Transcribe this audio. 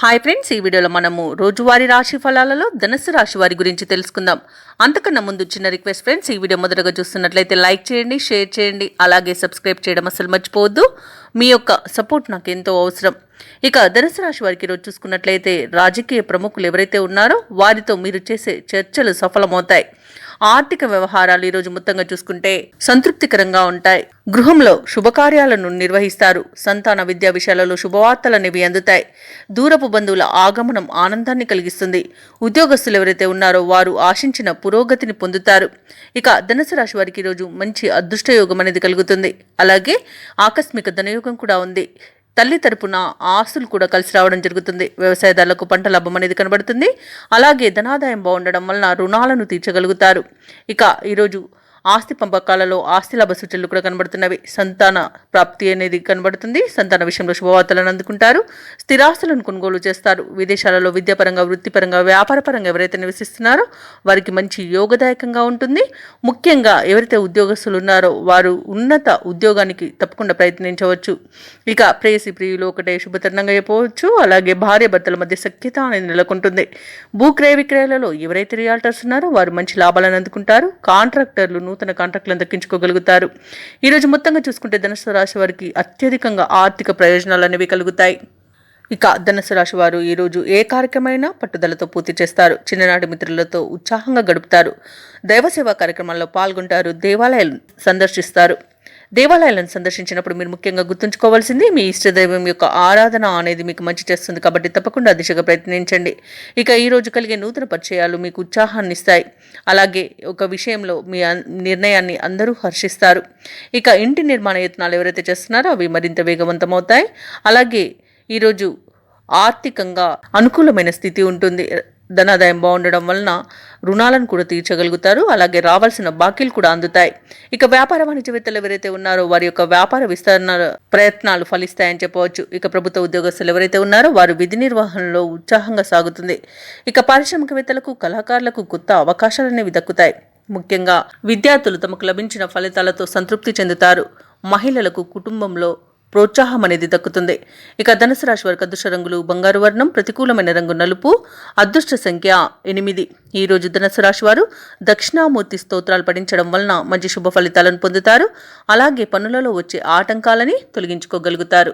Hi friends, ఈ వీడియోలో మనము రోజువారీ రాశి ఫలాలలో ధనుసు రాశి వారి గురించి తెలుసుకుందాం. అంతకన్నా ముందు చిన్న రిక్వెస్ట్ ఫ్రెండ్స్, ఈ వీడియో మొదటగా చూస్తున్నట్లయితే లైక్ చేయండి, షేర్ చేయండి, అలాగే సబ్స్క్రైబ్ చేయడం అసలు మర్చిపోవద్దు. మీ యొక్క సపోర్ట్ నాకు ఎంతో అవసరం. ఇక ధనుసు రాశి వారికి ఈరోజు చూసుకున్నట్లయితే రాజకీయ ప్రముఖులు ఎవరైతే ఉన్నారో వారితో మీరు చేసే చర్చలు సఫలమవుతాయి. ఆర్థిక వ్యవహారాలు ఈరోజు మొత్తంగా చూసుకుంటే సంతృప్తికరంగా ఉంటాయి. గృహంలో శుభకార్యాలను నిర్వహిస్తారు. సంతాన విద్యా విషయాలలో శుభవార్తలనేవి అందుతాయి. దూరపు బంధువుల ఆగమనం ఆనందాన్ని కలిగిస్తుంది. ఉద్యోగస్తులు ఎవరైతే ఉన్నారో వారు ఆశించిన పురోగతిని పొందుతారు. ఇక ధనుసు రాశి వారికి ఈరోజు మంచి అదృష్టయోగం అనేది కలుగుతుంది. అలాగే ఆకస్మిక ధనయోగం కూడా ఉంది. తల్లి తరపున ఆస్తులు కూడా కలిసి రావడం జరుగుతుంది. వ్యవసాయదారులకు పంట లాభం అనేది కనబడుతుంది. అలాగే ధనాదాయం బాగుండడం వలన రుణాలను తీర్చగలుగుతారు. ఇక ఈరోజు ఆస్తి పంపకాలలో ఆస్తి లాభ సూచనలు కూడా కనబడుతున్నవి. సంతాన ప్రాప్తి అనేది కనబడుతుంది. సంతాన విషయంలో శుభవార్తలను అందుకుంటారు. స్థిరాస్తులను కొనుగోలు చేస్తారు. విదేశాలలో విద్యాపరంగా, వృత్తిపరంగా, వ్యాపారపరంగా ఎవరైతే నివసిస్తున్నారో వారికి మంచి యోగదాయకంగా ఉంటుంది. ముఖ్యంగా ఎవరైతే ఉద్యోగస్తులు ఉన్నారో వారు ఉన్నత ఉద్యోగానికి తప్పకుండా ప్రయత్నించవచ్చు. ఇక ప్రేయసి ప్రియులు ఒకటే శుభతరుణంగా చెప్పవచ్చు. అలాగే భార్య భర్తల మధ్య సఖ్యత అనేది నెలకొంటుంది. భూక్రయ విక్రయాలలో ఎవరైతే రియాల్టర్స్ ఉన్నారో వారు మంచి లాభాలను అందుకుంటారు. కాంట్రాక్టర్లు నూతన కాంట్రాక్టులను దక్కించుకోగలుగుతారు. ఈరోజు మొత్తంగా చూసుకుంటే ధనుసు రాశి వారికి అత్యధికంగా ఆర్థిక ప్రయోజనాలు అనేవి కలుగుతాయి. ఇక ధనుసు రాశి వారు ఈరోజు ఏ కార్యక్రమైనా పట్టుదలతో పూర్తి చేస్తారు. చిన్ననాటి మిత్రులతో ఉత్సాహంగా గడుపుతారు. దైవ సేవా కార్యక్రమాల్లో పాల్గొంటారు. దేవాలయాలను సందర్శిస్తారు. దేవాలయాలను సందర్శించినప్పుడు మీరు ముఖ్యంగా గుర్తుంచుకోవాల్సింది మీ ఇష్టదైవం యొక్క ఆరాధన అనేది మీకు మంచి చేస్తుంది. కాబట్టి తప్పకుండా దిశగా ప్రయత్నించండి. ఇక ఈరోజు కలిగే నూతన పరిచయాలు మీకు ఉత్సాహాన్ని ఇస్తాయి. అలాగే ఒక విషయంలో మీ నిర్ణయాన్ని అందరూ హర్షిస్తారు. ఇక ఇంటి నిర్మాణ యత్నాలు ఎవరైతే చేస్తున్నారో అవి మరింత వేగవంతమవుతాయి. అలాగే ఈరోజు ఆర్థికంగా అనుకూలమైన స్థితి ఉంటుంది. ధనాదాయం బాగుండడం వలన రుణాలను కూడా తీర్చగలుగుతారు. అలాగే రావాల్సిన బాకీలు కూడా అందుతాయి. ఇక వ్యాపార వాణిజ్యవేత్తలు ఎవరైతే ఉన్నారో వారి యొక్క వ్యాపార విస్తరణ ప్రయత్నాలు ఫలిస్తాయని చెప్పవచ్చు. ఇక ప్రభుత్వ ఉద్యోగస్తులు ఎవరైతే ఉన్నారో వారు విధి నిర్వహణలో ఉత్సాహంగా సాగుతుంది. ఇక పారిశ్రామికవేత్తలకు, కళాకారులకు కొత్త అవకాశాలు అనేవి దక్కుతాయి. ముఖ్యంగా విద్యార్థులు తమకు లభించిన ఫలితాలతో సంతృప్తి చెందుతారు. మహిళలకు కుటుంబంలో ప్రోత్సాహం అనేది దక్కుతుంది. ఇక ధనుసు రాశి వారికి అదృష్ట రంగులు బంగారు వర్ణం, ప్రతికూలమైన రంగు నలుపు, అదృష్ట సంఖ్య 8. ఈ రోజు ధనుసు రాశి వారు దక్షిణామూర్తి స్తోత్రాలు పఠించడం వలన మంచి శుభ ఫలితాలను పొందుతారు. అలాగే పనులలో వచ్చే ఆటంకాలని తొలగించుకోగలుగుతారు.